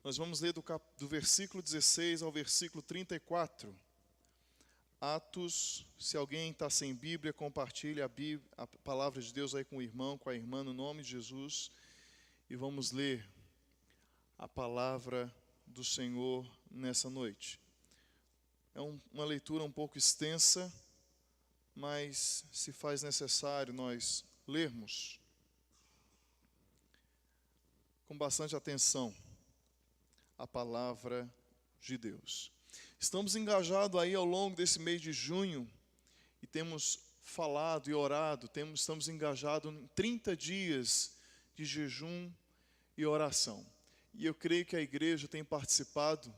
Nós vamos ler do versículo 16 ao versículo 34. Atos, se alguém está sem Bíblia, compartilhe a palavra de Deus aí com o irmão, com a irmã, no nome de Jesus. E vamos ler a palavra do Senhor nessa noite. É uma leitura um pouco extensa, mas se faz necessário nós lermos com bastante atenção a palavra de Deus. Estamos engajados aí ao longo desse mês de junho e temos falado e orado, estamos engajados em 30 dias de jejum e oração. E eu creio que a igreja tem participado.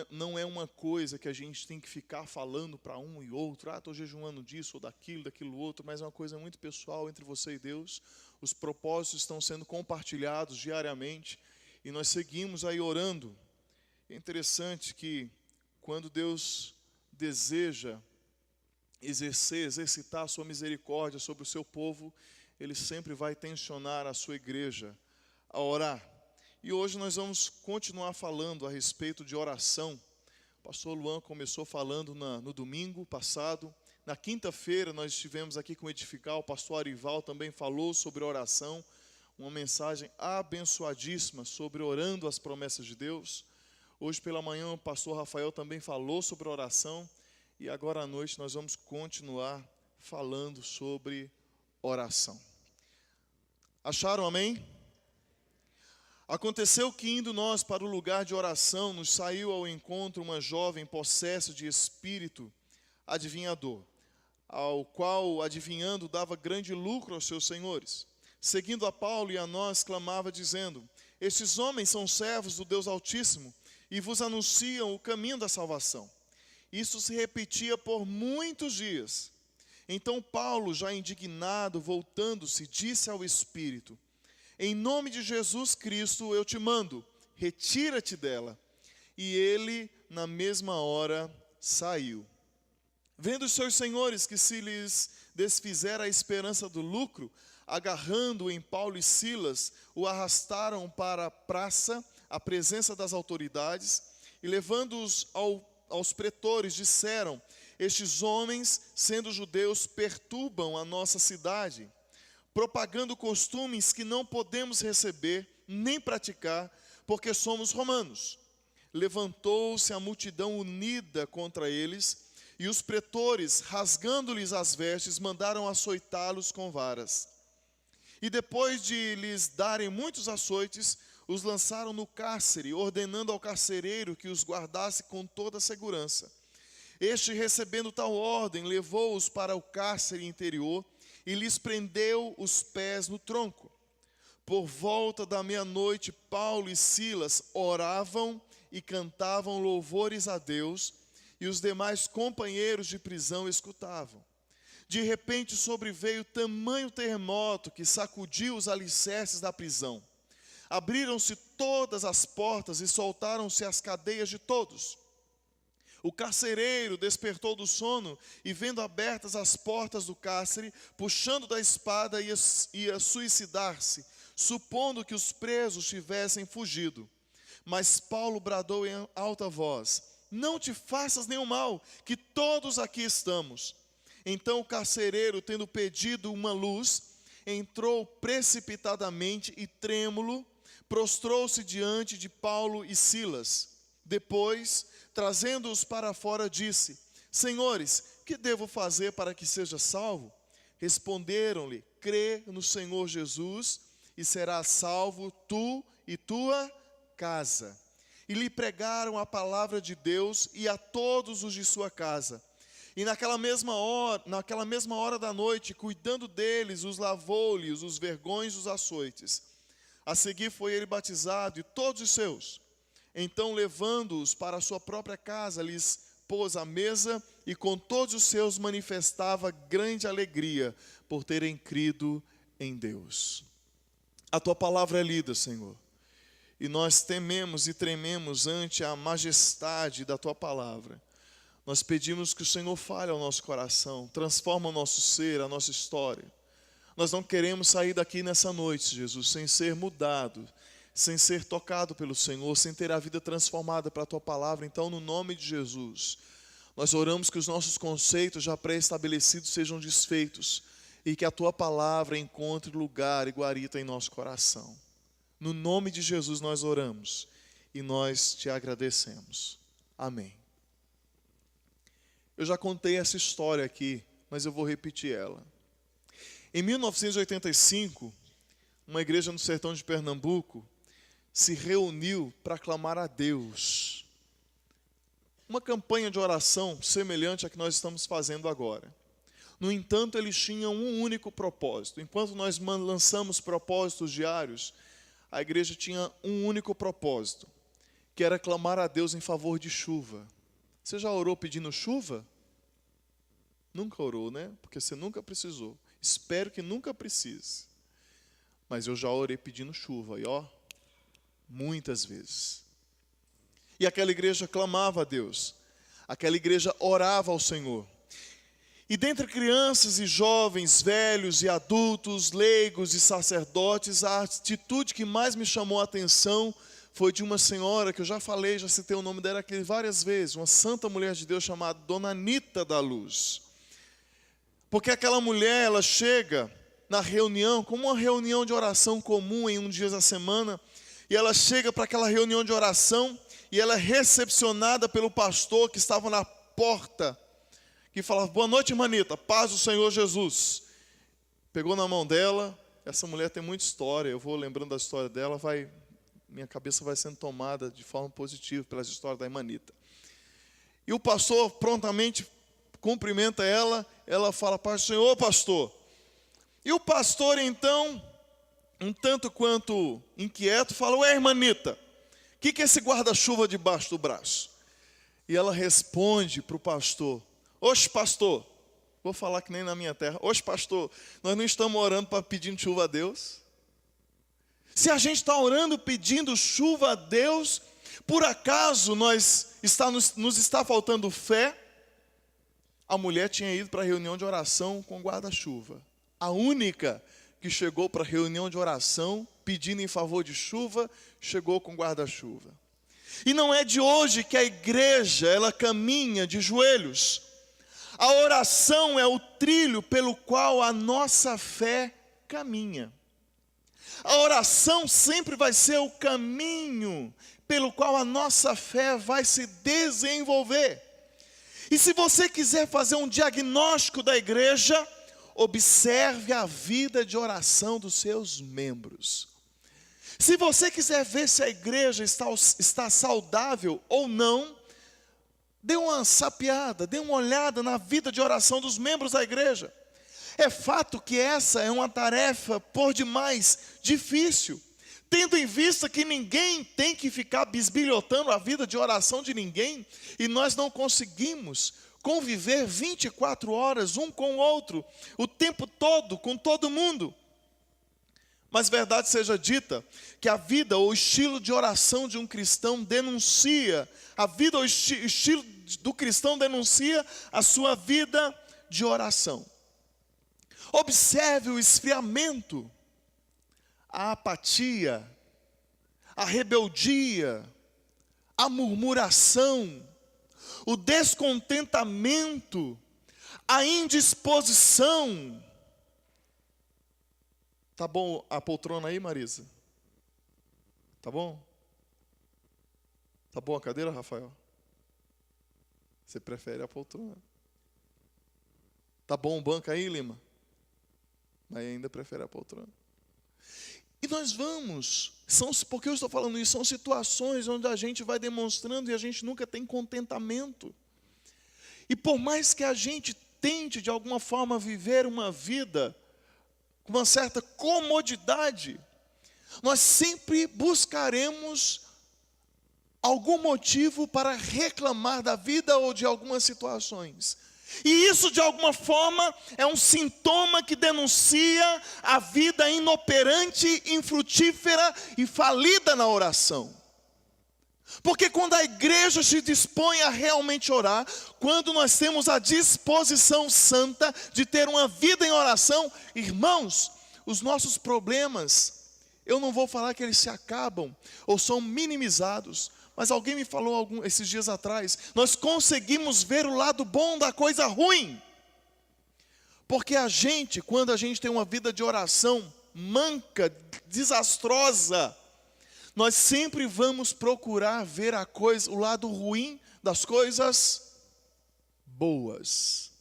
Não é uma coisa que a gente tem que ficar falando para um e outro, estou jejuando disso ou daquilo outro, mas é uma coisa muito pessoal entre você e Deus. Os propósitos estão sendo compartilhados diariamente e nós seguimos aí orando. É interessante que quando Deus deseja exercitar a sua misericórdia sobre o seu povo, Ele sempre vai tensionar a sua igreja a orar. E hoje nós vamos continuar falando a respeito de oração. O pastor Luan começou falando no domingo passado. Na quinta-feira nós estivemos aqui com o Edificar, o pastor Arival também falou sobre oração. Uma mensagem abençoadíssima sobre orando as promessas de Deus. Hoje pela manhã o pastor Rafael também falou sobre oração. E agora à noite nós vamos continuar falando sobre oração. Acharam, amém? Aconteceu que indo nós para o lugar de oração, nos saiu ao encontro uma jovem possessa de espírito adivinhador, ao qual, adivinhando, dava grande lucro aos seus senhores. Seguindo a Paulo e a nós, clamava dizendo: estes homens são servos do Deus Altíssimo e vos anunciam o caminho da salvação. Isso se repetia por muitos dias. Então Paulo, já indignado, voltando-se, disse ao espírito: em nome de Jesus Cristo eu te mando, retira-te dela. E ele, na mesma hora, saiu. Vendo os seus senhores que se lhes desfizera a esperança do lucro, agarrando em Paulo e Silas, o arrastaram para a praça, à presença das autoridades, e levando-os aos pretores, disseram: estes homens, sendo judeus, perturbam a nossa cidade, propagando costumes que não podemos receber nem praticar, porque somos romanos. Levantou-se a multidão unida contra eles, e os pretores, rasgando-lhes as vestes, mandaram açoitá-los com varas. E depois de lhes darem muitos açoites, os lançaram no cárcere, ordenando ao carcereiro que os guardasse com toda a segurança. Este, recebendo tal ordem, levou-os para o cárcere interior e lhes prendeu os pés no tronco. Por volta da meia-noite, Paulo e Silas oravam e cantavam louvores a Deus, e os demais companheiros de prisão escutavam. De repente sobreveio tamanho terremoto que sacudiu os alicerces da prisão. Abriram-se todas as portas e soltaram-se as cadeias de todos. O carcereiro despertou do sono e, vendo abertas as portas do cárcere, puxando da espada, ia suicidar-se, supondo que os presos tivessem fugido. Mas Paulo bradou em alta voz: não te faças nenhum mal, que todos aqui estamos. Então o carcereiro, tendo pedido uma luz, entrou precipitadamente e, trêmulo, prostrou-se diante de Paulo e Silas. Depois, trazendo-os para fora, disse: senhores, que devo fazer para que seja salvo? Responderam-lhe: crê no Senhor Jesus e serás salvo tu e tua casa. E lhe pregaram a palavra de Deus e a todos os de sua casa. E naquela mesma hora da noite, cuidando deles, os lavou-lhes os vergões dos açoites. A seguir foi ele batizado e todos os seus. Então, levando-os para a sua própria casa, lhes pôs à mesa e com todos os seus manifestava grande alegria por terem crido em Deus. A tua palavra é lida, Senhor, e nós tememos e trememos ante a majestade da tua palavra. Nós pedimos que o Senhor fale ao nosso coração, transforma o nosso ser, a nossa história. Nós não queremos sair daqui nessa noite, Jesus, sem ser mudado, sem ser tocado pelo Senhor, sem ter a vida transformada pela Tua palavra. Então, no nome de Jesus, nós oramos que os nossos conceitos já pré-estabelecidos sejam desfeitos e que a Tua palavra encontre lugar e guarita em nosso coração. No nome de Jesus nós oramos e nós Te agradecemos. Amém. Eu já contei essa história aqui, mas eu vou repetir ela. Em 1985, uma igreja no sertão de Pernambuco se reuniu para clamar a Deus. Uma campanha de oração semelhante à que nós estamos fazendo agora. No entanto, eles tinham um único propósito. Enquanto nós lançamos propósitos diários, a igreja tinha um único propósito, que era clamar a Deus em favor de chuva. Você já orou pedindo chuva? Nunca orou, né? Porque você nunca precisou. Espero que nunca precise. Mas eu já orei pedindo chuva, e ó, muitas vezes. E aquela igreja clamava a Deus. Aquela igreja orava ao Senhor. E dentre crianças e jovens, velhos e adultos, leigos e sacerdotes, a atitude que mais me chamou a atenção foi de uma senhora, que eu já falei, já citei o nome dela aqui várias vezes, uma santa mulher de Deus chamada Dona Anita da Luz. Porque aquela mulher, ela chega na reunião, como uma reunião de oração comum em um dia da semana, e ela chega para aquela reunião de oração, e ela é recepcionada pelo pastor que estava na porta, que falava: boa noite, irmã Anita, paz do Senhor Jesus. Pegou na mão dela. Essa mulher tem muita história, eu vou lembrando da história dela, minha cabeça vai sendo tomada de forma positiva pelas histórias da irmã Anita. E o pastor prontamente cumprimenta ela, ela fala: paz do Senhor, pastor. E o pastor então, um tanto quanto inquieto, fala: ué, irmã Anita, o que é esse guarda-chuva debaixo do braço? E ela responde para o pastor: oxe, pastor, vou falar que nem na minha terra, oxe, pastor, nós não estamos orando para pedindo chuva a Deus? Se a gente está orando pedindo chuva a Deus, por acaso nos está faltando fé? A mulher tinha ido para a reunião de oração com guarda-chuva. A única que chegou para a reunião de oração pedindo em favor de chuva, chegou com guarda-chuva. E não é de hoje que a igreja, ela caminha de joelhos. A oração é o trilho pelo qual a nossa fé caminha. A oração sempre vai ser o caminho pelo qual a nossa fé vai se desenvolver. E se você quiser fazer um diagnóstico da igreja, observe a vida de oração dos seus membros. Se você quiser ver se a igreja está saudável ou não, dê uma sapeada, dê uma olhada na vida de oração dos membros da igreja. É fato que essa é uma tarefa por demais difícil, tendo em vista que ninguém tem que ficar bisbilhotando a vida de oração de ninguém, e nós não conseguimos conviver 24 horas um com o outro, o tempo todo, com todo mundo. Mas verdade seja dita, que a vida ou estilo de oração de um cristão denuncia, a vida ou estilo do cristão denuncia a sua vida de oração. Observe o esfriamento, a apatia, a rebeldia, a murmuração, o descontentamento, a indisposição. Tá bom a poltrona aí, Marisa? Tá bom? Tá bom a cadeira, Rafael? Você prefere a poltrona? Tá bom o banco aí, Lima? Mas ainda prefere a poltrona. E nós porque eu estou falando isso, são situações onde a gente vai demonstrando e a gente nunca tem contentamento. E por mais que a gente tente de alguma forma viver uma vida com uma certa comodidade, nós sempre buscaremos algum motivo para reclamar da vida ou de algumas situações. E isso, de alguma forma, é um sintoma que denuncia a vida inoperante, infrutífera e falida na oração. Porque quando a igreja se dispõe a realmente orar, quando nós temos a disposição santa de ter uma vida em oração, irmãos, os nossos problemas, Eu não vou falar que eles se acabam ou são minimizados, mas alguém me falou esses dias atrás, nós conseguimos ver o lado bom da coisa ruim. Porque quando a gente tem uma vida de oração manca, desastrosa, nós sempre vamos procurar ver o lado ruim das coisas boas.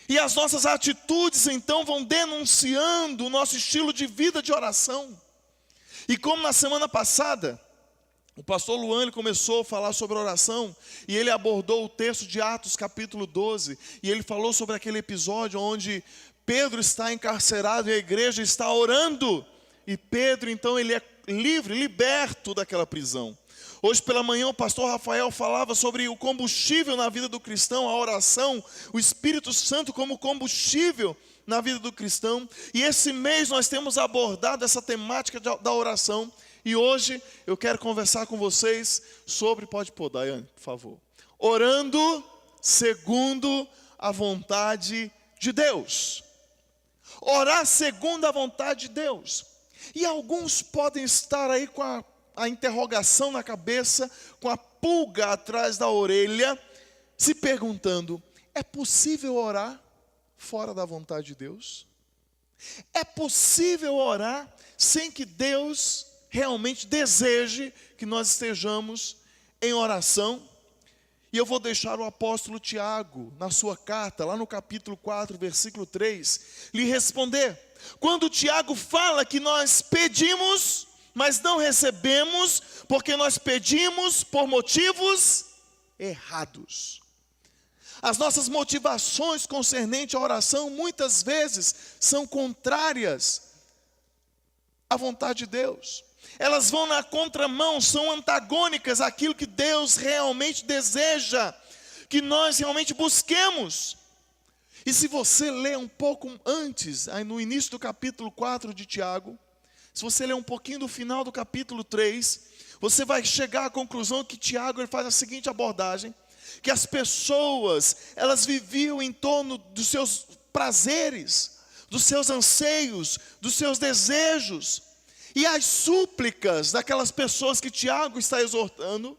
E as nossas atitudes então vão denunciando o nosso estilo de vida de oração. E como na semana passada, o pastor Luan ele começou a falar sobre oração, e ele abordou o texto de Atos capítulo 12, e ele falou sobre aquele episódio onde Pedro está encarcerado e a igreja está orando, e Pedro então ele é livre, liberto daquela prisão. Hoje pela manhã o pastor Rafael falava sobre o combustível na vida do cristão, a oração, o Espírito Santo como combustível na vida do cristão. E esse mês nós temos abordado essa temática da oração. E hoje eu quero conversar com vocês sobre, pode pôr, Daiane, por favor. Orando segundo a vontade de Deus. Orar segundo a vontade de Deus. E alguns podem estar aí com a interrogação na cabeça, com a pulga atrás da orelha, se perguntando, é possível orar fora da vontade de Deus? É possível orar sem que Deus realmente deseje que nós estejamos em oração? E eu vou deixar o apóstolo Tiago, na sua carta, lá no capítulo 4, versículo 3, lhe responder. Quando Tiago fala que nós pedimos, mas não recebemos, porque nós pedimos por motivos errados. As nossas motivações concernentes à oração, muitas vezes, são contrárias à vontade de Deus. Elas vão na contramão, são antagônicas àquilo que Deus realmente deseja, que nós realmente busquemos. E se você ler um pouco antes, aí no início do capítulo 4 de Tiago, se você ler um pouquinho do final do capítulo 3, você vai chegar à conclusão que Tiago ele faz a seguinte abordagem, que as pessoas, elas viviam em torno dos seus prazeres, dos seus anseios, dos seus desejos, e as súplicas daquelas pessoas que Tiago está exortando,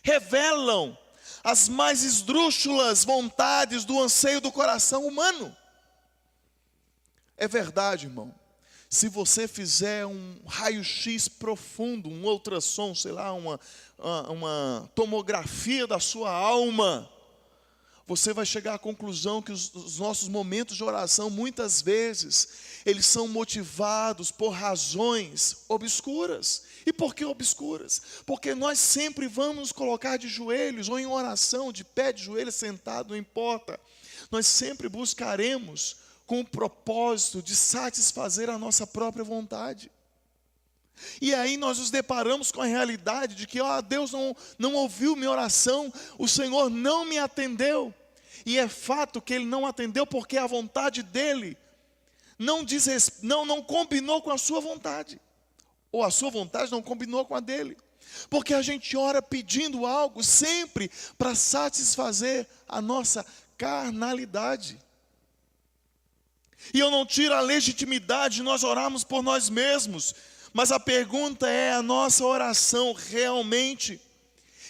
revelam as mais esdrúxulas vontades do anseio do coração humano. É verdade, irmão. Se você fizer um raio-x profundo, um ultrassom, sei lá, uma tomografia da sua alma, você vai chegar à conclusão que os nossos momentos de oração, muitas vezes, eles são motivados por razões obscuras. E por que obscuras? Porque nós sempre vamos nos colocar de joelhos, ou em oração, de pé, de joelho, sentado, não importa. Nós sempre buscaremos com o propósito de satisfazer a nossa própria vontade. E aí nós nos deparamos com a realidade de que Deus não ouviu minha oração, o Senhor não me atendeu. E é fato que Ele não atendeu porque a vontade dEle não combinou com a sua vontade. Ou a sua vontade não combinou com a dEle. Porque a gente ora pedindo algo sempre para satisfazer a nossa carnalidade. E eu não tiro a legitimidade de nós orarmos por nós mesmos, mas a pergunta é, a nossa oração realmente,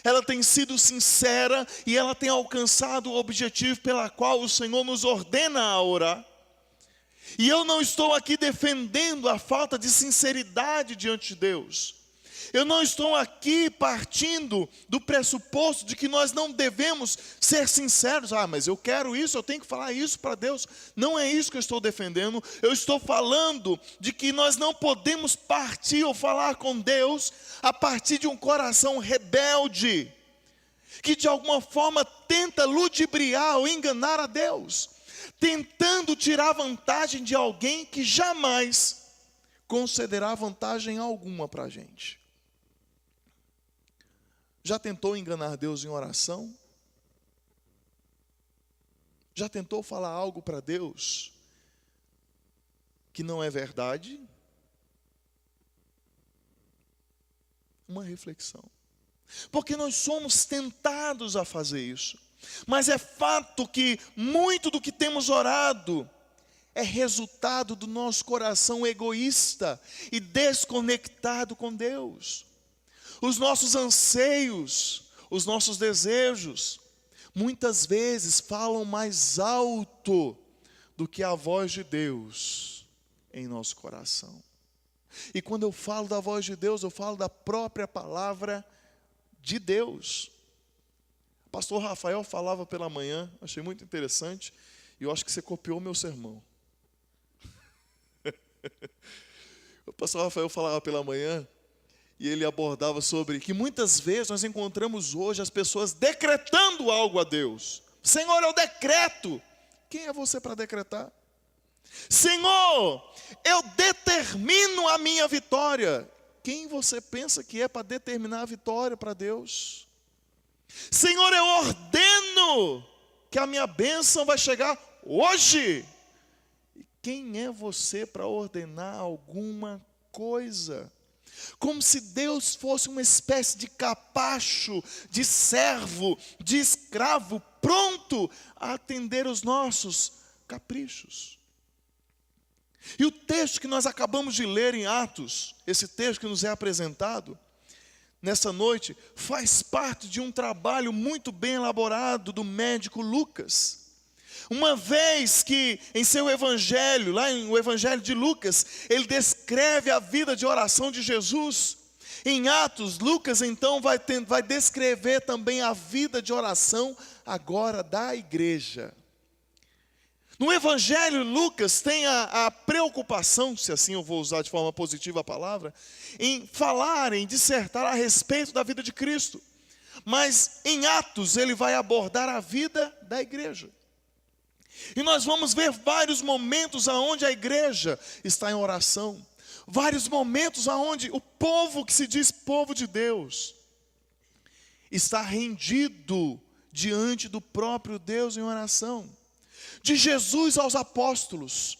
ela tem sido sincera e ela tem alcançado o objetivo pela qual o Senhor nos ordena a orar? E eu não estou aqui defendendo a falta de sinceridade diante de Deus. Eu não estou aqui partindo do pressuposto de que nós não devemos ser sinceros. Mas eu quero isso, eu tenho que falar isso para Deus. Não é isso que eu estou defendendo. Eu estou falando de que nós não podemos partir ou falar com Deus a partir de um coração rebelde, que de alguma forma tenta ludibriar ou enganar a Deus, tentando tirar vantagem de alguém que jamais concederá vantagem alguma para a gente. Já tentou enganar Deus em oração? Já tentou falar algo para Deus que não é verdade? Uma reflexão. Porque nós somos tentados a fazer isso. Mas é fato que muito do que temos orado é resultado do nosso coração egoísta e desconectado com Deus. Os nossos anseios, os nossos desejos, muitas vezes falam mais alto do que a voz de Deus em nosso coração. E quando eu falo da voz de Deus, eu falo da própria palavra de Deus. O pastor Rafael falava pela manhã, achei muito interessante, e eu acho que você copiou o meu sermão. O pastor Rafael falava pela manhã, e ele abordava sobre que muitas vezes nós encontramos hoje as pessoas decretando algo a Deus. Senhor, eu decreto. Quem é você para decretar? Senhor, eu determino a minha vitória. Quem você pensa que é para determinar a vitória para Deus? Senhor, eu ordeno que a minha bênção vai chegar hoje. E quem é você para ordenar alguma coisa? Como se Deus fosse uma espécie de capacho, de servo, de escravo, pronto a atender os nossos caprichos. E o texto que nós acabamos de ler em Atos, esse texto que nos é apresentado nessa noite, faz parte de um trabalho muito bem elaborado do médico Lucas. Uma vez que em seu evangelho, lá no evangelho de Lucas, ele descreve a vida de oração de Jesus. Em Atos, Lucas então vai descrever também a vida de oração agora da igreja. No evangelho, Lucas tem a preocupação, se assim eu vou usar de forma positiva a palavra, em falar, em dissertar a respeito da vida de Cristo. Mas em Atos ele vai abordar a vida da igreja. E nós vamos ver vários momentos aonde a igreja está em oração. Vários momentos aonde o povo que se diz povo de Deus está rendido diante do próprio Deus em oração. De Jesus aos apóstolos,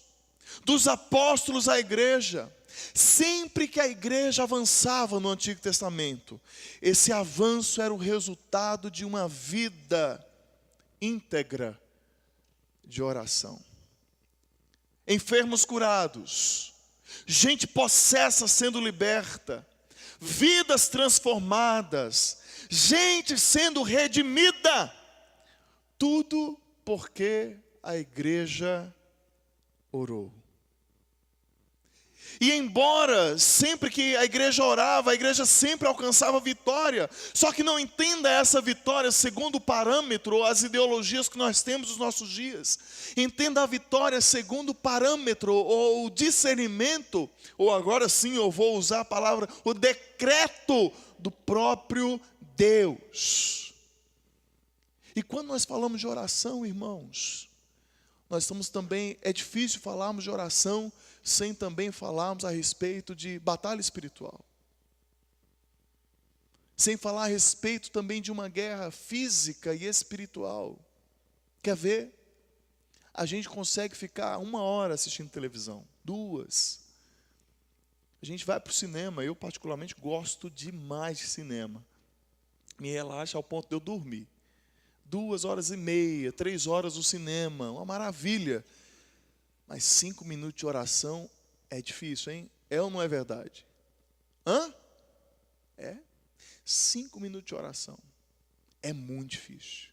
dos apóstolos à igreja, sempre que a igreja avançava no Antigo Testamento, esse avanço era o resultado de uma vida íntegra de oração. Enfermos curados, gente possessa sendo liberta, vidas transformadas, gente sendo redimida, tudo porque a igreja orou. E embora sempre que a igreja orava, a igreja sempre alcançava vitória, só que não entenda essa vitória segundo o parâmetro ou as ideologias que nós temos nos nossos dias. Entenda a vitória segundo o parâmetro ou o discernimento, ou agora sim eu vou usar a palavra, o decreto do próprio Deus. E quando nós falamos de oração, irmãos, nós estamos também, é difícil falarmos de oração sem também falarmos a respeito de batalha espiritual. Sem falar a respeito também de uma guerra física e espiritual. Quer ver? A gente consegue ficar 1 hora assistindo televisão, 2. A gente vai para o cinema, eu particularmente gosto demais de cinema. Me relaxa ao ponto de eu dormir. 2h30, 3 horas no cinema, uma maravilha. Mas 5 minutos de oração é difícil, hein? É ou não é verdade? Hã? É? 5 minutos de oração é muito difícil.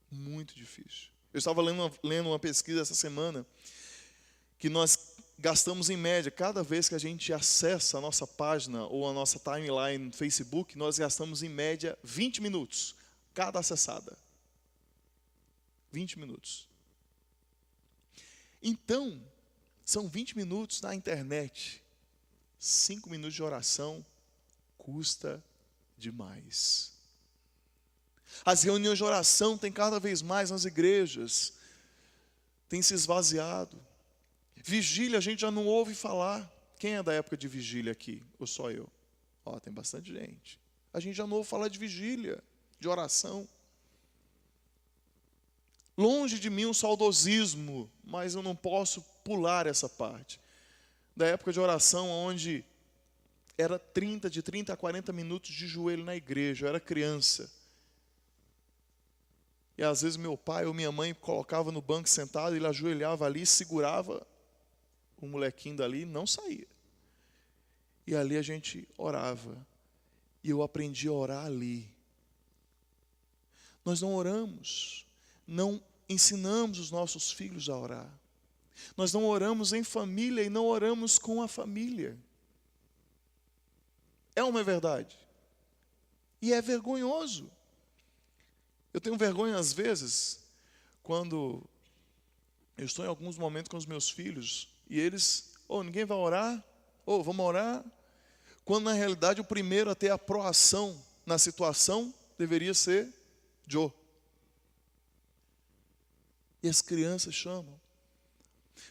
Muito difícil. Eu estava lendo uma pesquisa essa semana, que nós gastamos em média, cada vez que a gente acessa a nossa página ou a nossa timeline no Facebook, nós gastamos em média 20 minutos. Cada acessada. 20 minutos. Então, são 20 minutos na internet. 5 minutos de oração custa demais. As reuniões de oração têm cada vez mais nas igrejas. Tem se esvaziado. Vigília a gente já não ouve falar. Quem é da época de vigília aqui? Ou só eu? Ó, tem bastante gente. A gente já não ouve falar de vigília, de oração. Longe de mim um saudosismo, mas eu não posso pular essa parte. Da época de oração, onde era de 30 a 40 minutos de joelho na igreja, eu era criança. E às vezes meu pai ou minha mãe colocava no banco sentado, ele ajoelhava ali, segurava o molequinho dali e não saía. E ali a gente orava. E eu aprendi a orar ali. Nós não oramos, não ensinamos os nossos filhos a orar. Nós não oramos em família e não oramos com a família. É uma verdade. E é vergonhoso. Eu tenho vergonha às vezes, quando eu estou em alguns momentos com os meus filhos, e eles, ninguém vai orar? Vamos orar? Quando na realidade o primeiro a ter a proação na situação deveria ser Joe. E as crianças chamam.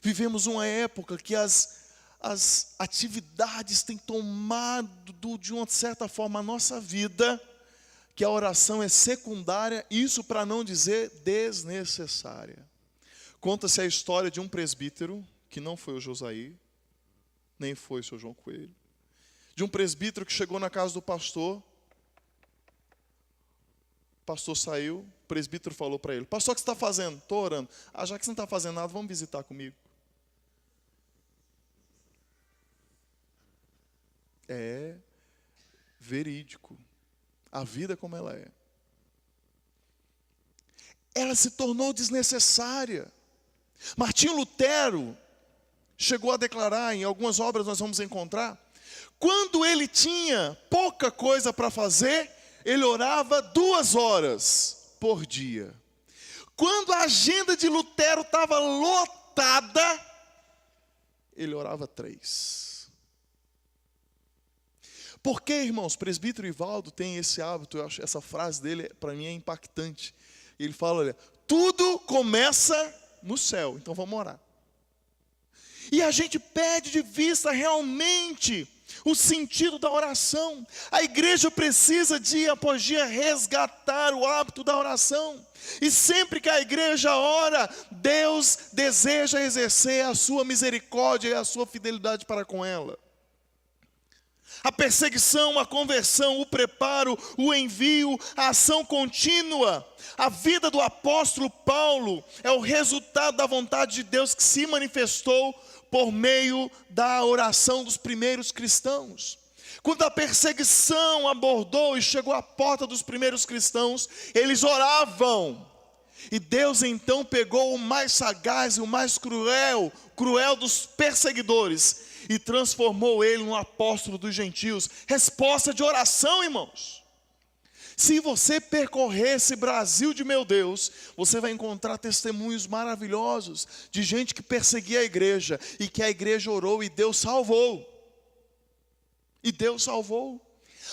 Vivemos uma época que as atividades têm tomado de uma certa forma a nossa vida, que a oração é secundária, isso para não dizer desnecessária. Conta-se a história de um presbítero, que não foi o Josaí, nem foi o seu João Coelho, de um presbítero que chegou na casa do pastor. O pastor saiu, o presbítero falou para ele: pastor, o que você está fazendo? Estou orando. Já que você não está fazendo nada, vamos visitar comigo. É verídico. A vida como ela é. Ela se tornou desnecessária. Martinho Lutero chegou a declarar, em algumas obras nós vamos encontrar, quando ele tinha pouca coisa para fazer, ele orava 2 horas por dia. Quando a agenda de Lutero estava lotada, ele orava 3. Por que, irmãos? Presbítero Ivaldo tem esse hábito, eu acho, essa frase dele, para mim, é impactante. Ele fala, olha, tudo começa no céu, então vamos orar. E a gente perde de vista realmente o sentido da oração. A igreja precisa, dia após dia, resgatar o hábito da oração. E sempre que a igreja ora, Deus deseja exercer a sua misericórdia e a sua fidelidade para com ela. A perseguição, a conversão, o preparo, o envio, a ação contínua. A vida do apóstolo Paulo é o resultado da vontade de Deus que se manifestou por meio da oração dos primeiros cristãos. Quando a perseguição abordou e chegou à porta dos primeiros cristãos, eles oravam. E Deus então pegou o mais sagaz e o mais cruel dos perseguidores, e transformou ele num apóstolo dos gentios. Resposta de oração, irmãos. Se você percorrer esse Brasil de meu Deus, você vai encontrar testemunhos maravilhosos de gente que perseguia a igreja, e que a igreja orou e Deus salvou. E Deus salvou.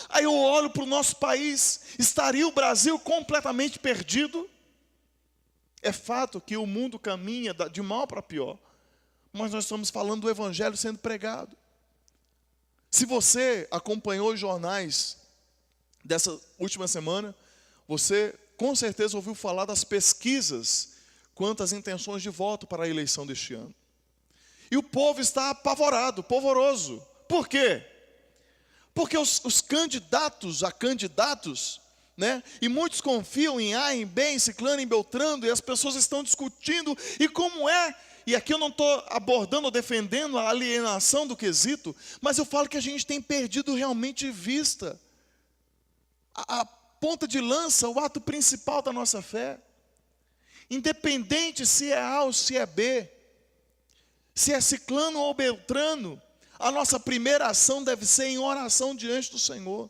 Aí eu olho para o nosso país, estaria o Brasil completamente perdido? É fato que o mundo caminha de mal para pior, mas nós estamos falando do evangelho sendo pregado. Se você acompanhou os jornais dessa última semana, você com certeza ouviu falar das pesquisas quanto às intenções de voto para a eleição deste ano. E o povo está apavorado, polvoroso. Por quê? Porque os candidatos a candidatos, né? E muitos confiam em A, em B, em Ciclano, em Beltrano, e as pessoas estão discutindo, e como é. E aqui eu não estou abordando ou defendendo a alienação do quesito, mas eu falo que a gente tem perdido realmente de vista a ponta de lança, o ato principal da nossa fé. Independente se é A ou se é B, se é Ciclano ou Beltrano, a nossa primeira ação deve ser em oração diante do Senhor.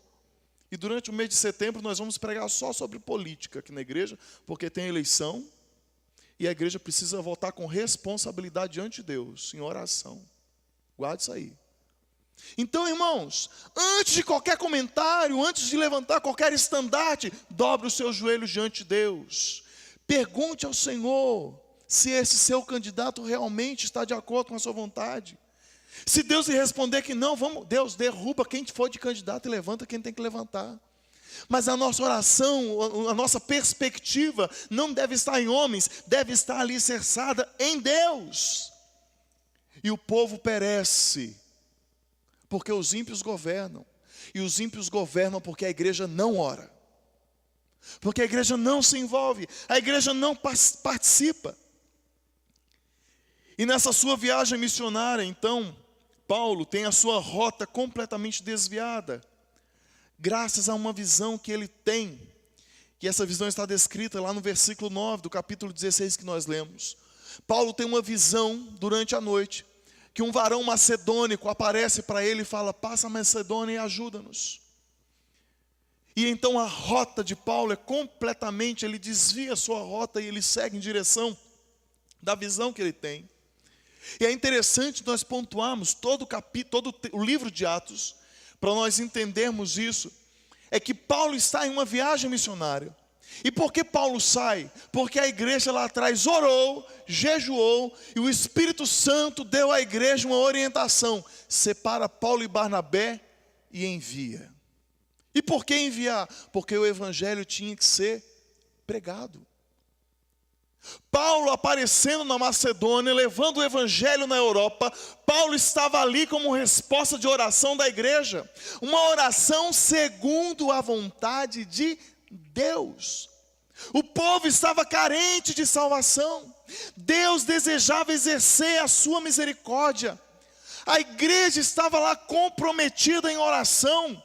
E durante o mês de setembro nós vamos pregar só sobre política aqui na igreja, porque tem eleição. E a igreja precisa voltar com responsabilidade diante de Deus, em oração. Guarde isso aí. Então, irmãos, antes de qualquer comentário, antes de levantar qualquer estandarte, dobre os seus joelhos diante de Deus. Pergunte ao Senhor se esse seu candidato realmente está de acordo com a sua vontade. Se Deus lhe responder que não, Deus derruba quem for de candidato e levanta quem tem que levantar. Mas a nossa oração, a nossa perspectiva não deve estar em homens, deve estar alicerçada em Deus. E o povo perece, porque os ímpios governam. E os ímpios governam porque a igreja não ora. Porque a igreja não se envolve, a igreja não participa. E nessa sua viagem missionária, então, Paulo tem a sua rota completamente desviada, graças a uma visão que ele tem, que essa visão está descrita lá no versículo 9 do capítulo 16 que nós lemos. Paulo tem uma visão durante a noite, que um varão macedônico aparece para ele e fala: passa a Macedônia e ajuda-nos. E então a rota de Paulo é completamente, ele desvia a sua rota e ele segue em direção da visão que ele tem. E é interessante nós pontuarmos todo o livro de Atos, para nós entendermos isso, é que Paulo está em uma viagem missionária. E por que Paulo sai? Porque a igreja lá atrás orou, jejuou, e o Espírito Santo deu à igreja uma orientação: separa Paulo e Barnabé e envia. E por que enviar? Porque o evangelho tinha que ser pregado. Paulo aparecendo na Macedônia, levando o evangelho na Europa, Paulo estava ali como resposta de oração da igreja, uma oração segundo a vontade de Deus. O povo estava carente de salvação, Deus desejava exercer a sua misericórdia, a igreja estava lá comprometida em oração,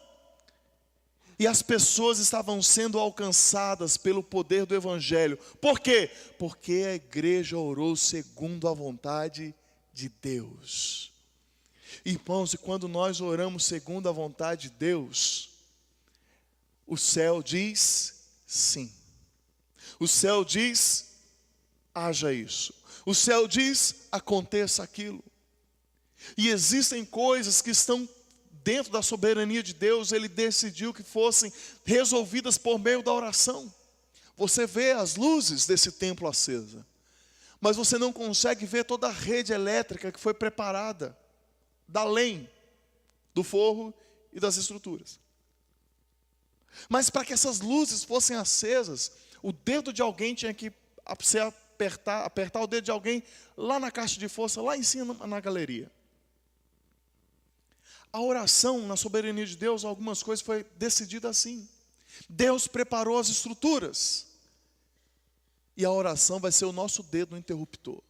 e as pessoas estavam sendo alcançadas pelo poder do evangelho. Por quê? Porque a igreja orou segundo a vontade de Deus. Irmãos, e quando nós oramos segundo a vontade de Deus, o céu diz sim. O céu diz: haja isso. O céu diz: aconteça aquilo. E existem coisas que estão dentro da soberania de Deus, Ele decidiu que fossem resolvidas por meio da oração. Você vê as luzes desse templo acesa, mas você não consegue ver toda a rede elétrica que foi preparada, da lenha, do forro e das estruturas. Mas para que essas luzes fossem acesas, o dedo de alguém tinha que apertar o dedo de alguém lá na caixa de força, lá em cima na galeria. A oração, na soberania de Deus, algumas coisas foi decidida assim. Deus preparou as estruturas. E a oração vai ser o nosso dedo no interruptor.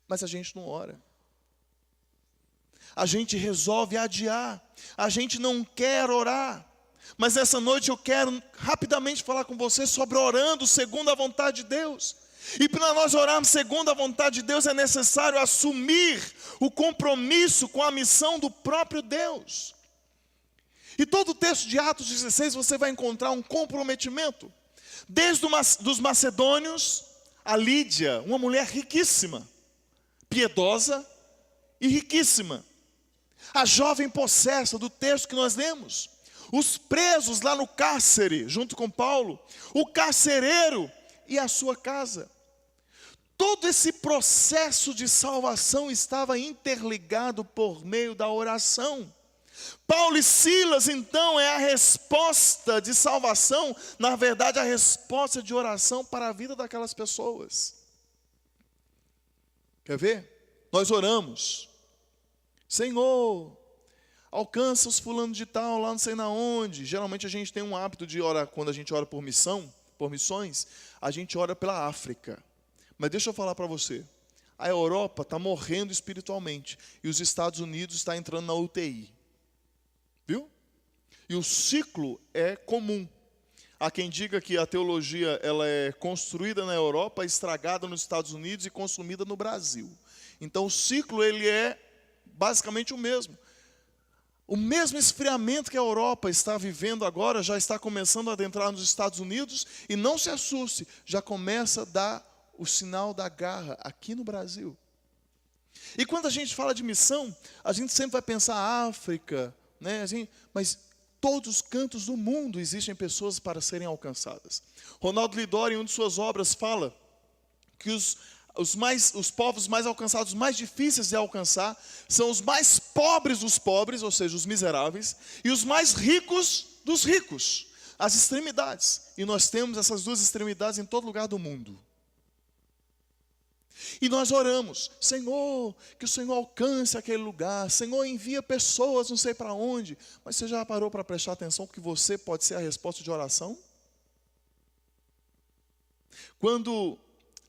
Mas a gente não ora. A gente resolve adiar. A gente não quer orar. Mas essa noite eu quero rapidamente falar com você sobre orando segundo a vontade de Deus. E para nós orarmos segundo a vontade de Deus, é necessário assumir o compromisso com a missão do próprio Deus. E todo o texto de Atos 16 você vai encontrar um comprometimento. Desde dos macedônios, a Lídia, uma mulher riquíssima, piedosa e riquíssima. A jovem possessa do texto que nós lemos. Os presos lá no cárcere, junto com Paulo. O carcereiro e a sua casa. Todo esse processo de salvação estava interligado por meio da oração. Paulo e Silas, então, é a resposta de salvação, na verdade, a resposta de oração para a vida daquelas pessoas. Quer ver? Nós oramos: Senhor, alcança os fulanos de tal, lá não sei na onde. Geralmente a gente tem um hábito de orar, quando a gente ora por missões, a gente ora pela África. Mas deixa eu falar para você, a Europa está morrendo espiritualmente, e os Estados Unidos estão entrando na UTI. Viu? E o ciclo é comum. Há quem diga que a teologia ela é construída na Europa, estragada nos Estados Unidos e consumida no Brasil. Então o ciclo ele é basicamente o mesmo. O mesmo esfriamento que a Europa está vivendo agora, já está começando a adentrar nos Estados Unidos, e não se assuste, já começa a dar o sinal da garra aqui no Brasil. E quando a gente fala de missão, a gente sempre vai pensar África, né? Mas todos os cantos do mundo existem pessoas para serem alcançadas. Ronaldo Lidório, em uma de suas obras, fala que os povos mais alcançados, mais difíceis de alcançar, são os mais pobres dos pobres, ou seja, os miseráveis, e os mais ricos dos ricos, as extremidades. E nós temos essas duas extremidades em todo lugar do mundo. E nós oramos: Senhor, que o Senhor alcance aquele lugar, Senhor, envia pessoas não sei para onde. Mas você já parou para prestar atenção que você pode ser a resposta de oração? Quando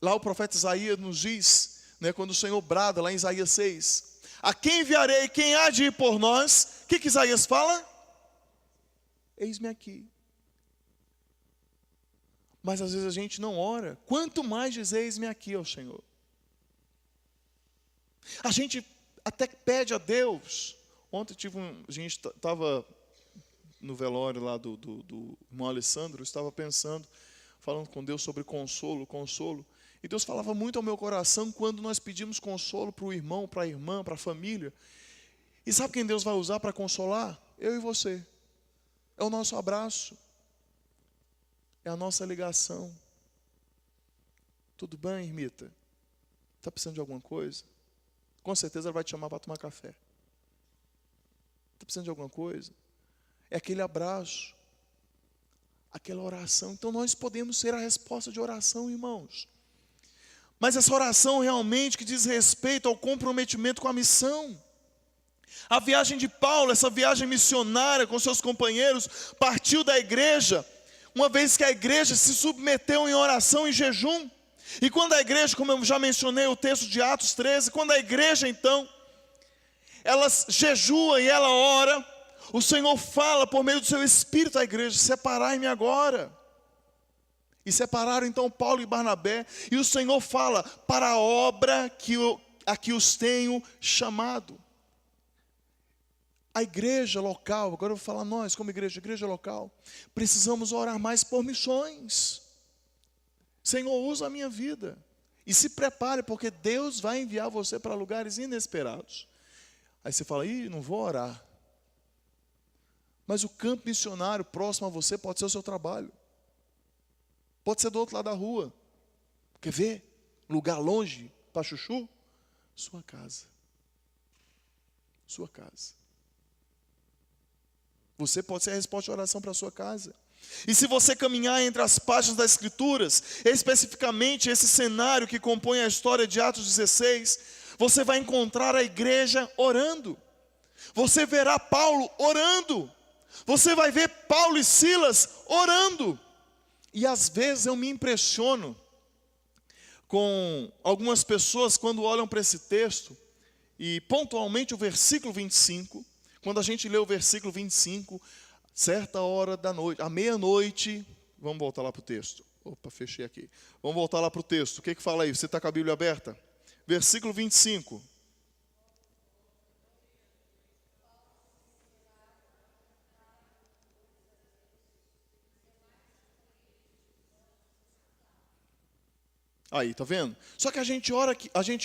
lá o profeta Isaías nos diz, né, quando o Senhor brada lá em Isaías 6, a quem enviarei, quem há de ir por nós? O que Isaías fala? Eis-me aqui. Mas às vezes a gente não ora, quanto mais diz eis-me aqui ao Senhor. A gente até pede a Deus. Ontem a gente estava no velório lá do irmão Alessandro, eu estava pensando, falando com Deus sobre consolo. E Deus falava muito ao meu coração quando nós pedimos consolo para o irmão, para a irmã, para a família. E sabe quem Deus vai usar para consolar? Eu e você. É o nosso abraço. É a nossa ligação. Tudo bem, Irmita? Está precisando de alguma coisa? Com certeza ela vai te chamar para tomar café. Está precisando de alguma coisa? É aquele abraço, aquela oração. Então nós podemos ser a resposta de oração, irmãos. Mas essa oração realmente que diz respeito ao comprometimento com a missão. A viagem de Paulo, essa viagem missionária com seus companheiros, partiu da igreja, uma vez que a igreja se submeteu em oração e jejum. E quando a igreja, como eu já mencionei o texto de Atos 13, quando a igreja então, ela jejua e ela ora, o Senhor fala por meio do seu Espírito à igreja: separai-me agora. E separaram então Paulo e Barnabé, e o Senhor fala: para a obra a que os tenho chamado. A igreja local, agora eu vou falar nós como igreja local, precisamos orar mais por missões. Senhor, usa a minha vida. E se prepare, porque Deus vai enviar você para lugares inesperados. Aí você fala: ih, não vou orar. Mas o campo missionário próximo a você pode ser o seu trabalho. Pode ser do outro lado da rua. Quer ver? Lugar longe para chuchu? Sua casa. Sua casa. Você pode ser a resposta de oração para a sua casa. E se você caminhar entre as páginas das Escrituras, especificamente esse cenário que compõe a história de Atos 16, você vai encontrar a igreja orando. Você verá Paulo orando. Você vai ver Paulo e Silas orando. E às vezes eu me impressiono com algumas pessoas quando olham para esse texto, e pontualmente o versículo 25, quando a gente lê o versículo 25, certa hora da noite, à meia-noite, vamos voltar lá para o texto. Opa, fechei aqui. Vamos voltar lá para o texto. O que fala aí? Você está com a Bíblia aberta? Versículo 25. Aí, tá vendo? Só que a gente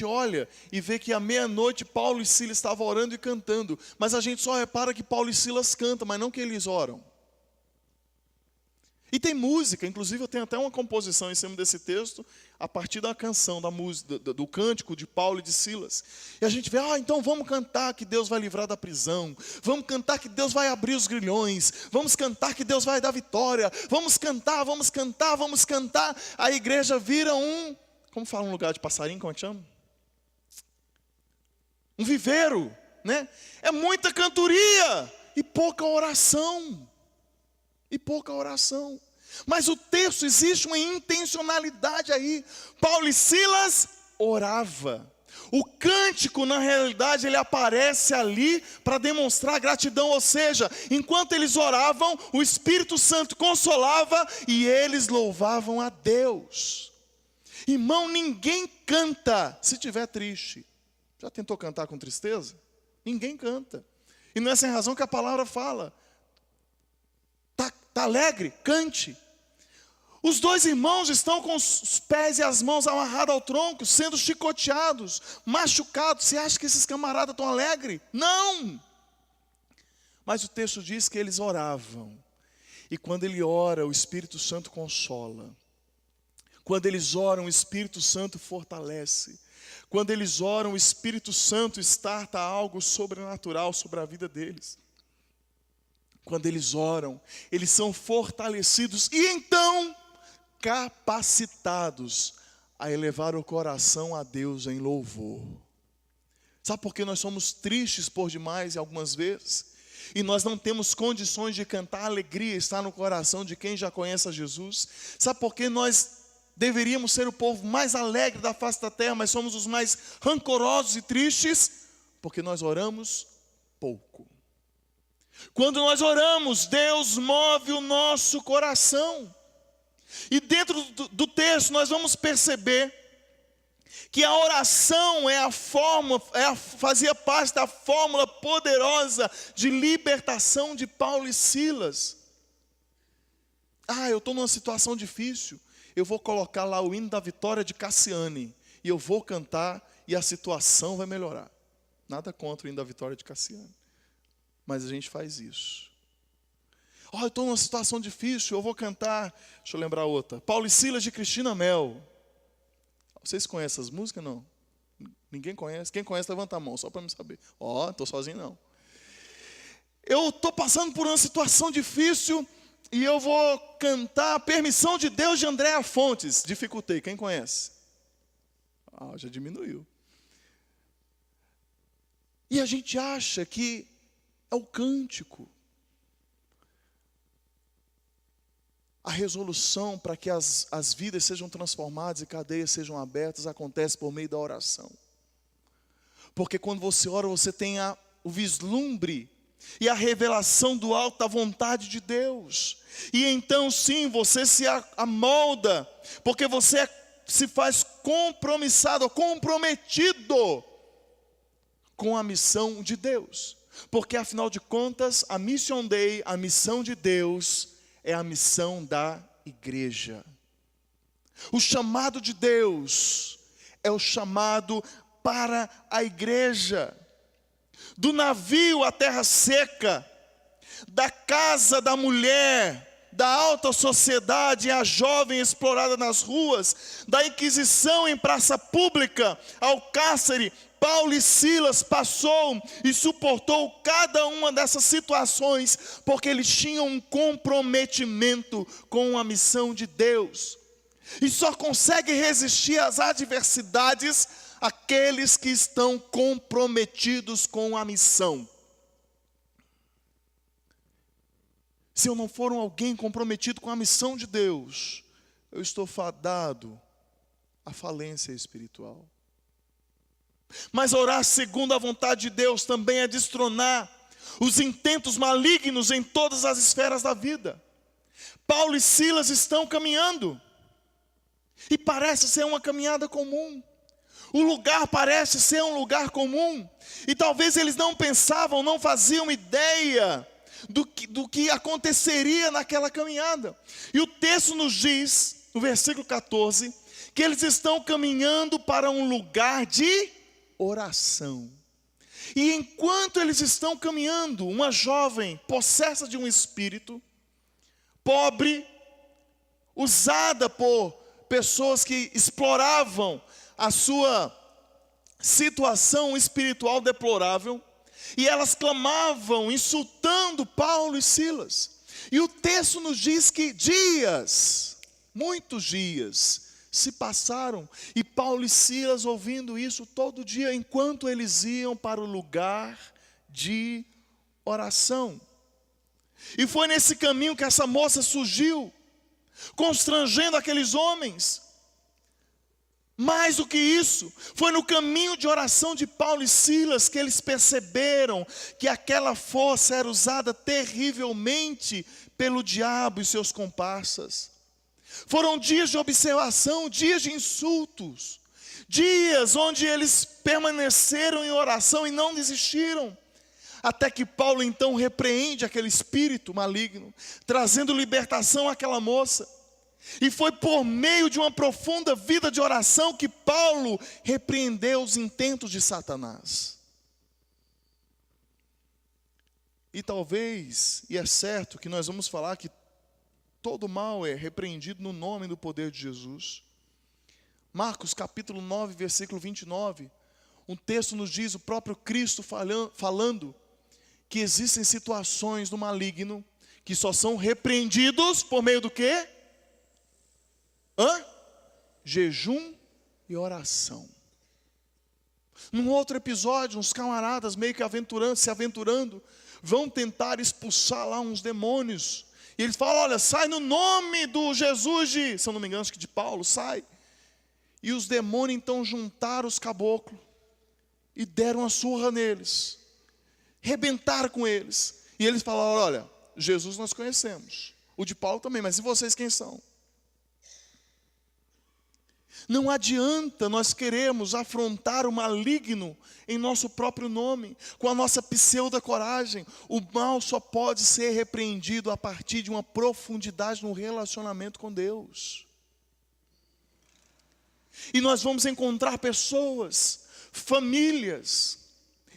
olha e vê que à meia-noite Paulo e Silas estavam orando e cantando. Mas a gente só repara que Paulo e Silas cantam, mas não que eles oram. E tem música, inclusive eu tenho até uma composição em cima desse texto, a partir da canção, da música, do cântico de Paulo e de Silas. E a gente vê: então vamos cantar que Deus vai livrar da prisão, vamos cantar que Deus vai abrir os grilhões, vamos cantar que Deus vai dar vitória, vamos cantar, vamos cantar, vamos cantar. A igreja vira como fala um lugar de passarinho, como é que chama? Um viveiro, né? É muita cantoria e pouca oração. E pouca oração. Mas o texto, existe uma intencionalidade aí. Paulo e Silas orava. O cântico, na realidade, ele aparece ali para demonstrar gratidão. Ou seja, enquanto eles oravam, o Espírito Santo consolava e eles louvavam a Deus. Irmão, ninguém canta se estiver triste. Já tentou cantar com tristeza? Ninguém canta. E não é sem razão que a palavra fala: Está alegre? Cante. Os dois irmãos estão com os pés e as mãos amarrados ao tronco, sendo chicoteados, machucados. Você acha que esses camaradas estão alegres? Não! Mas o texto diz que eles oravam. E quando ele ora, o Espírito Santo consola. Quando eles oram, o Espírito Santo fortalece. Quando eles oram, o Espírito Santo starta algo sobrenatural sobre a vida deles. Quando eles oram, eles são fortalecidos e então capacitados a elevar o coração a Deus em louvor. Sabe por que nós somos tristes por demais algumas vezes? E nós não temos condições de cantar, a alegria está no coração de quem já conhece a Jesus. Sabe por que nós deveríamos ser o povo mais alegre da face da terra, mas somos os mais rancorosos e tristes, porque nós oramos pouco. Quando nós oramos, Deus move o nosso coração. E dentro do texto nós vamos perceber que a oração fazia parte da fórmula poderosa de libertação de Paulo e Silas. Eu estou numa situação difícil, eu vou colocar lá o hino da vitória de Cassiane, e eu vou cantar e a situação vai melhorar. Nada contra o hino da vitória de Cassiane, mas a gente faz isso. Eu estou numa situação difícil, eu vou cantar, deixa eu lembrar outra, Paulo e Silas de Cristina Mel. Vocês conhecem essas músicas, não? Ninguém conhece? Quem conhece, levanta a mão, só para me saber. Estou sozinho não. Eu estou passando por uma situação difícil e eu vou cantar Permissão de Deus de Andréa Fontes. Dificultei, quem conhece? Já diminuiu. E a gente acha que é o cântico. A resolução para que as vidas sejam transformadas e cadeias sejam abertas acontece por meio da oração. Porque quando você ora, você tem o vislumbre e a revelação do alto da vontade de Deus. E então sim, você se amolda, porque você se faz comprometido com a missão de Deus. Porque afinal de contas, a Mission Day, a missão de Deus, é a missão da igreja. O chamado de Deus é o chamado para a igreja. Do navio à terra seca, da casa da mulher, da alta sociedade à jovem explorada nas ruas, da Inquisição em praça pública ao cárcere, Paulo e Silas passou e suportou cada uma dessas situações, porque eles tinham um comprometimento com a missão de Deus. E só consegue resistir às adversidades aqueles que estão comprometidos com a missão. Se eu não for alguém comprometido com a missão de Deus, eu estou fadado à falência espiritual. Mas orar segundo a vontade de Deus também é destronar os intentos malignos em todas as esferas da vida. Paulo e Silas estão caminhando, e parece ser uma caminhada comum. O lugar parece ser um lugar comum, e talvez eles não pensavam, não faziam ideia do que aconteceria naquela caminhada. E o texto nos diz, no versículo 14, que eles estão caminhando para um lugar de oração. E enquanto eles estão caminhando, uma jovem possessa de um espírito, pobre, usada por pessoas que exploravam a sua situação espiritual deplorável, e elas clamavam, insultando Paulo e Silas. E o texto nos diz que dias, muitos dias, se passaram, e Paulo e Silas ouvindo isso todo dia, enquanto eles iam para o lugar de oração. E foi nesse caminho que essa moça surgiu, constrangendo aqueles homens. Mais do que isso, foi no caminho de oração de Paulo e Silas que eles perceberam que aquela força era usada terrivelmente pelo diabo e seus comparsas. Foram dias de observação, dias de insultos, dias onde eles permaneceram em oração e não desistiram. Até que Paulo então repreende aquele espírito maligno, trazendo libertação àquela moça. E foi por meio de uma profunda vida de oração que Paulo repreendeu os intentos de Satanás. E talvez, e é certo que nós vamos falar que todo mal é repreendido no nome e no poder de Jesus. Marcos capítulo 9, versículo 29, um texto nos diz, o próprio Cristo falando que existem situações do maligno que só são repreendidos por meio do quê? Jejum e oração. Num outro episódio, uns camaradas meio que se aventurando, vão tentar expulsar lá uns demônios. E eles falam, olha, sai no nome do Jesus de, se eu não me engano, acho que de Paulo, sai. E os demônios então juntaram os caboclos e deram uma surra neles. Rebentaram com eles. E eles falaram, olha, Jesus nós conhecemos. O de Paulo também, mas e vocês quem são? Não adianta nós queremos afrontar o maligno em nosso próprio nome, com a nossa pseudo-coragem. O mal só pode ser repreendido a partir de uma profundidade no relacionamento com Deus. E nós vamos encontrar pessoas, famílias,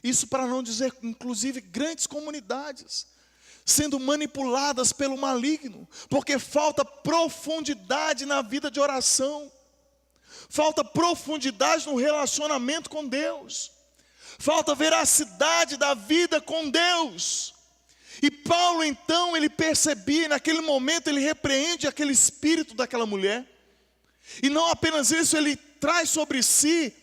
isso para não dizer inclusive grandes comunidades, sendo manipuladas pelo maligno, porque falta profundidade na vida de oração. Falta profundidade no relacionamento com Deus. Falta veracidade da vida com Deus. E Paulo então, ele percebia, naquele momento ele repreende aquele espírito daquela mulher. E não apenas isso, ele traz sobre si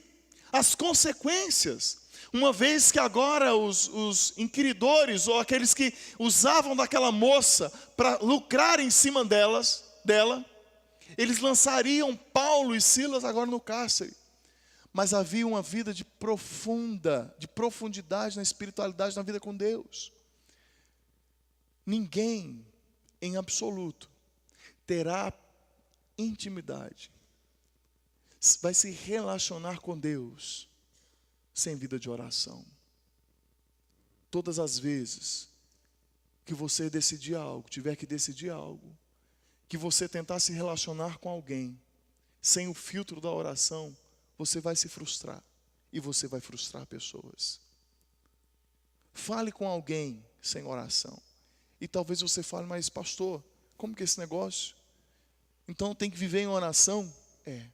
as consequências. Uma vez que agora os inquiridores, ou aqueles que usavam daquela moça para lucrar em cima dela, eles lançariam Paulo e Silas agora no cárcere. Mas havia uma vida de profundidade na espiritualidade, na vida com Deus. Ninguém, em absoluto, terá intimidade, vai se relacionar com Deus sem vida de oração. Todas as vezes que você decidir algo, tiver que decidir algo, que você tentar se relacionar com alguém sem o filtro da oração, você vai se frustrar e você vai frustrar pessoas. Fale com alguém sem oração. E talvez você fale, mas pastor, como que é esse negócio? Então tem que viver em oração? É.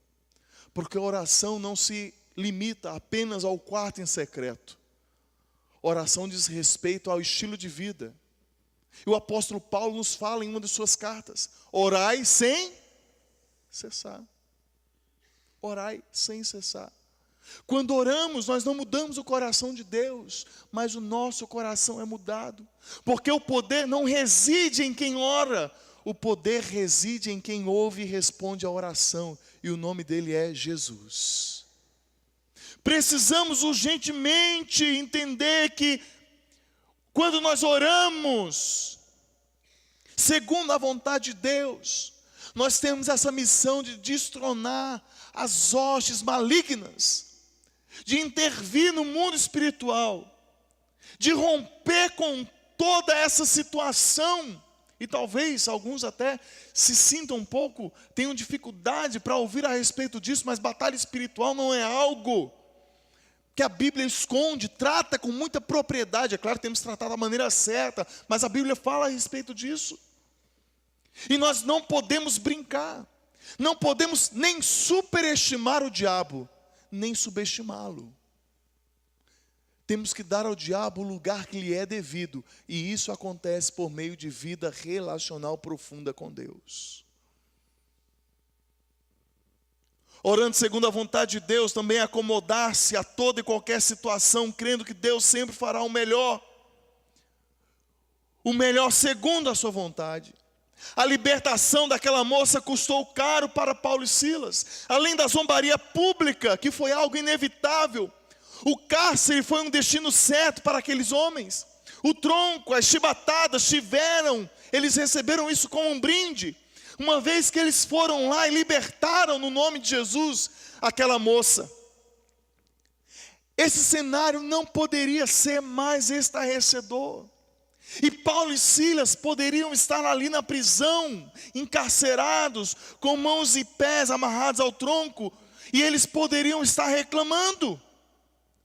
Porque a oração não se limita apenas ao quarto em secreto. Oração diz respeito ao estilo de vida. E o apóstolo Paulo nos fala em uma de suas cartas: orai sem cessar. Orai sem cessar. Quando oramos, nós não mudamos o coração de Deus, mas o nosso coração é mudado. Porque o poder não reside em quem ora, o poder reside em quem ouve e responde à oração. E o nome dele é Jesus. Precisamos urgentemente entender que quando nós oramos segundo a vontade de Deus, nós temos essa missão de destronar as hostes malignas, de intervir no mundo espiritual, de romper com toda essa situação. E talvez alguns até se sintam um pouco, tenham dificuldade para ouvir a respeito disso, mas batalha espiritual não é algo que a Bíblia esconde, trata com muita propriedade. É claro que temos que tratar da maneira certa, mas a Bíblia fala a respeito disso. E nós não podemos brincar, não podemos nem superestimar o diabo, nem subestimá-lo. Temos que dar ao diabo o lugar que lhe é devido, e isso acontece por meio de vida relacional profunda com Deus. Orando segundo a vontade de Deus, também acomodar-se a toda e qualquer situação, crendo que Deus sempre fará o melhor segundo a sua vontade. A libertação daquela moça custou caro para Paulo e Silas, além da zombaria pública, que foi algo inevitável. O cárcere foi um destino certo para aqueles homens. O tronco, as chibatadas eles receberam isso como um brinde, uma vez que eles foram lá e libertaram no nome de Jesus aquela moça. Esse cenário não poderia ser mais estarrecedor. E Paulo e Silas poderiam estar ali na prisão, encarcerados, com mãos e pés amarrados ao tronco, e eles poderiam estar reclamando.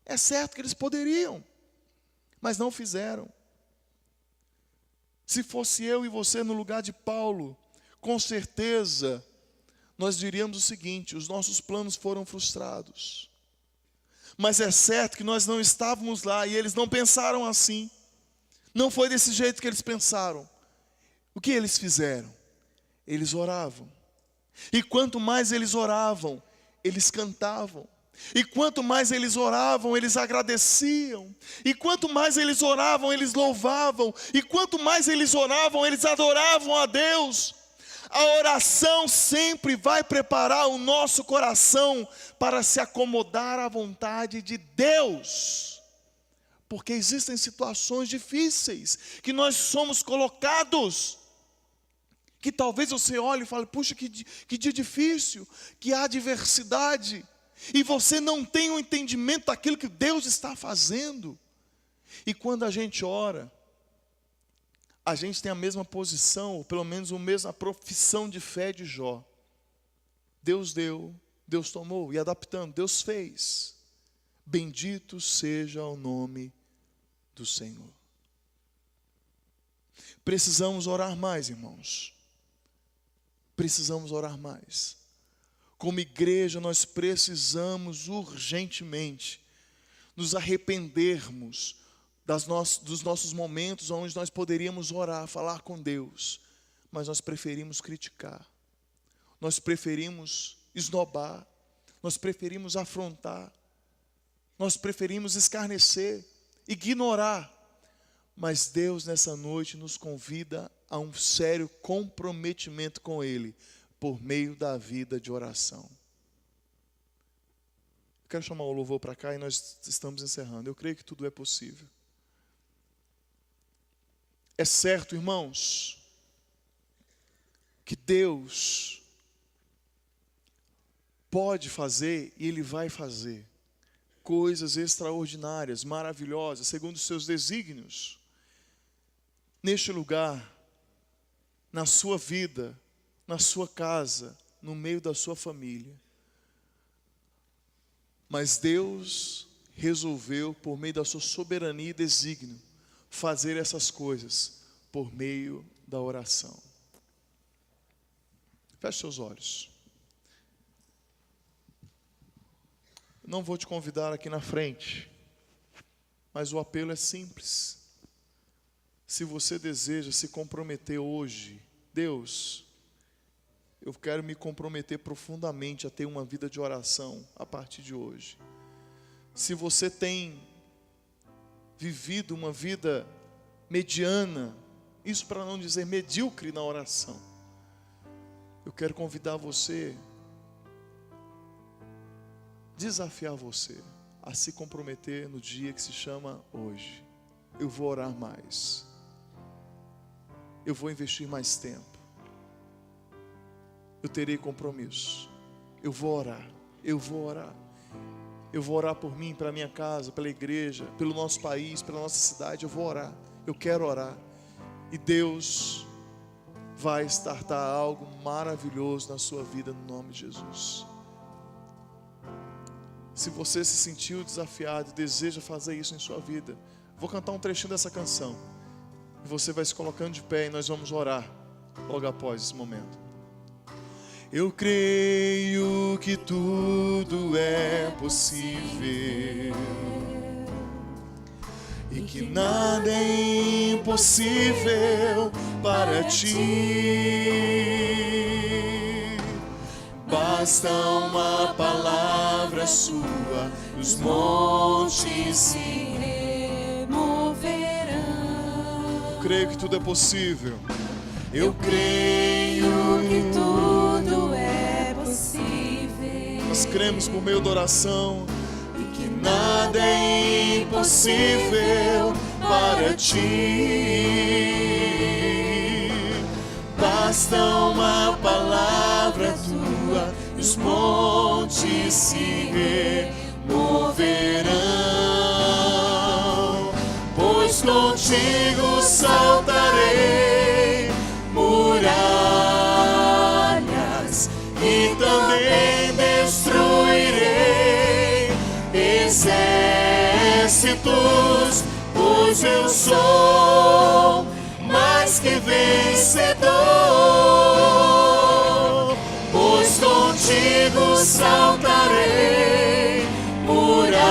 É certo que eles poderiam, mas não fizeram. Se fosse eu e você no lugar de Paulo, com certeza nós diríamos o seguinte: os nossos planos foram frustrados. Mas é certo que nós não estávamos lá e eles não pensaram assim. Não foi desse jeito que eles pensaram. O que eles fizeram? Eles oravam. E quanto mais eles oravam, eles cantavam. E quanto mais eles oravam, eles agradeciam. E quanto mais eles oravam, eles louvavam. E quanto mais eles oravam, eles adoravam a Deus. A oração sempre vai preparar o nosso coração para se acomodar à vontade de Deus. Porque existem situações difíceis que nós somos colocados, que talvez você olhe e fale, puxa, que dia difícil, que há adversidade. E você não tem um entendimento daquilo que Deus está fazendo. E quando a gente ora, a gente tem a mesma posição, ou pelo menos a mesma profissão de fé de Jó. Deus deu, Deus tomou, e adaptando, Deus fez. Bendito seja o nome do Senhor. Precisamos orar mais, irmãos. Precisamos orar mais. Como igreja, nós precisamos urgentemente nos arrependermos dos nossos momentos onde nós poderíamos orar, falar com Deus, mas nós preferimos criticar, nós preferimos esnobar, nós preferimos afrontar, nós preferimos escarnecer, ignorar. Mas Deus nessa noite nos convida a um sério comprometimento com Ele, por meio da vida de oração. Eu quero chamar o louvor para cá e nós estamos encerrando. Eu creio que tudo é possível. É certo, irmãos, que Deus pode fazer e Ele vai fazer coisas extraordinárias, maravilhosas, segundo os seus desígnios, neste lugar, na sua vida, na sua casa, no meio da sua família. Mas Deus resolveu, por meio da sua soberania e desígnio, fazer essas coisas por meio da oração. Feche seus olhos. Não vou te convidar aqui na frente, mas o apelo é simples. Se você deseja se comprometer hoje, Deus, eu quero me comprometer profundamente a ter uma vida de oração a partir de hoje. Se você tem vivido uma vida mediana, isso para não dizer medíocre na oração, eu quero convidar você, desafiar você a se comprometer no dia que se chama hoje. Eu vou orar mais. Eu vou investir mais tempo. Eu terei compromisso. Eu vou orar. Eu vou orar. Eu vou orar por mim, pela minha casa, pela igreja, pelo nosso país, pela nossa cidade. Eu vou orar. Eu quero orar. E Deus vai startar algo maravilhoso na sua vida, no nome de Jesus. Se você se sentiu desafiado e deseja fazer isso em sua vida, vou cantar um trechinho dessa canção. E você vai se colocando de pé e nós vamos orar logo após esse momento. Eu creio que tudo é possível e que nada é impossível para ti. Basta uma palavra sua, os montes se removerão. Eu creio que tudo é possível. Eu creio que tudo é possível. Nós cremos por meio da oração e que nada é impossível para ti. Basta uma palavra tua, os montes se removerão. Pois contigo saltarei muralhas e também destruirei exércitos, pois eu sou mais que vencedor. Pois contigo saltarei muralhas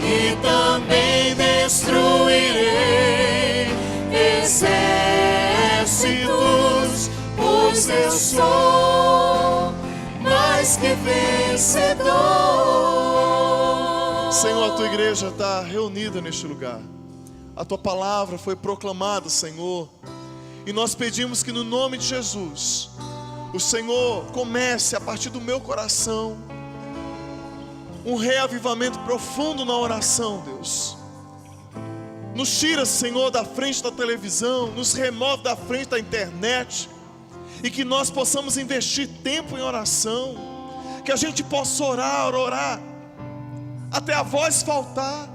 e também destruirei exércitos, pois eu sou mais que vencedor. Senhor, a tua igreja está reunida neste lugar. A tua palavra foi proclamada, Senhor. E nós pedimos que no nome de Jesus, o Senhor comece a partir do meu coração um reavivamento profundo na oração, Deus. Nos tira, Senhor, da frente da televisão, nos remove da frente da internet, e que nós possamos investir tempo em oração, que a gente possa orar, até a voz faltar,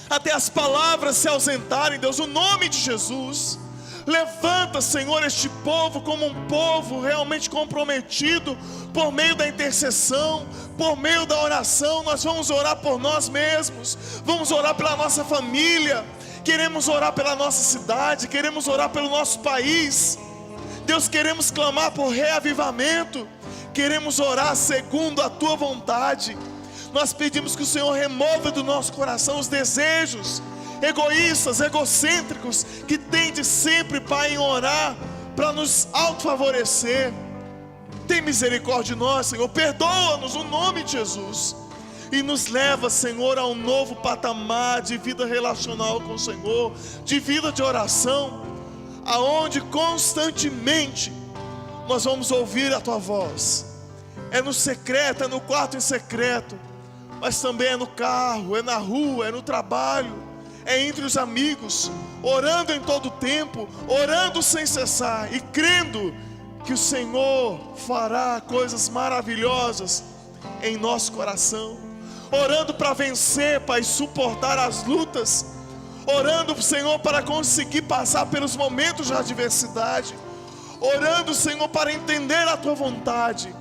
até as palavras se ausentarem, Deus, no nome de Jesus. Levanta, Senhor, este povo como um povo realmente comprometido por meio da intercessão, por meio da oração. Nós vamos orar por nós mesmos, vamos orar pela nossa família, queremos orar pela nossa cidade, queremos orar pelo nosso país. Deus, queremos clamar por reavivamento, queremos orar segundo a tua vontade. Nós pedimos que o Senhor remova do nosso coração os desejos egoístas, egocêntricos, que tende sempre, Pai, em orar para nos autofavorecer. Tem misericórdia de nós, Senhor, perdoa-nos no nome de Jesus, e nos leva, Senhor, a um novo patamar de vida relacional com o Senhor, de vida de oração, aonde constantemente nós vamos ouvir a tua voz. É no secreto, é no quarto em secreto, mas também é no carro, é na rua, é no trabalho, é entre os amigos, orando em todo tempo, orando sem cessar e crendo que o Senhor fará coisas maravilhosas em nosso coração, orando para vencer, Pai, suportar as lutas, orando, Senhor, para conseguir passar pelos momentos de adversidade, orando, Senhor, para entender a tua vontade,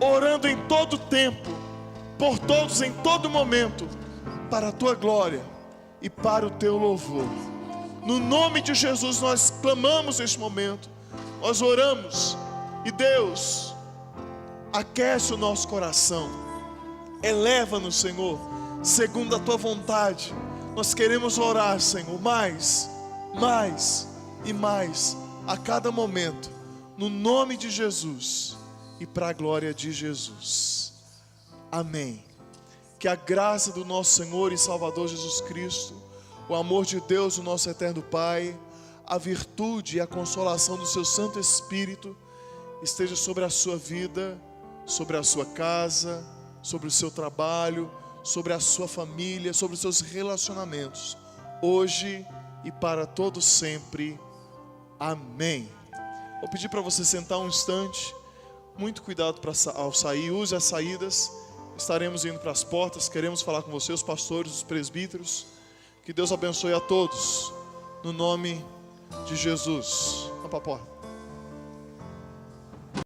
orando em todo tempo, por todos, em todo momento, para a tua glória e para o teu louvor. No nome de Jesus nós clamamos neste momento, nós oramos, e Deus, aquece o nosso coração, eleva-nos, Senhor, segundo a tua vontade. Nós queremos orar, Senhor, mais e mais, a cada momento, no nome de Jesus e para a glória de Jesus. Amém. Que a graça do nosso Senhor e Salvador Jesus Cristo, o amor de Deus, o nosso eterno Pai, a virtude e a consolação do seu Santo Espírito esteja sobre a sua vida, sobre a sua casa, sobre o seu trabalho, sobre a sua família, sobre os seus relacionamentos, hoje e para todo sempre. Amém. Vou pedir para você sentar um instante, muito cuidado ao sair, use as saídas. Estaremos indo para as portas, queremos falar com você, os pastores, os presbíteros. Que Deus abençoe a todos, no nome de Jesus. Vamos para a porta.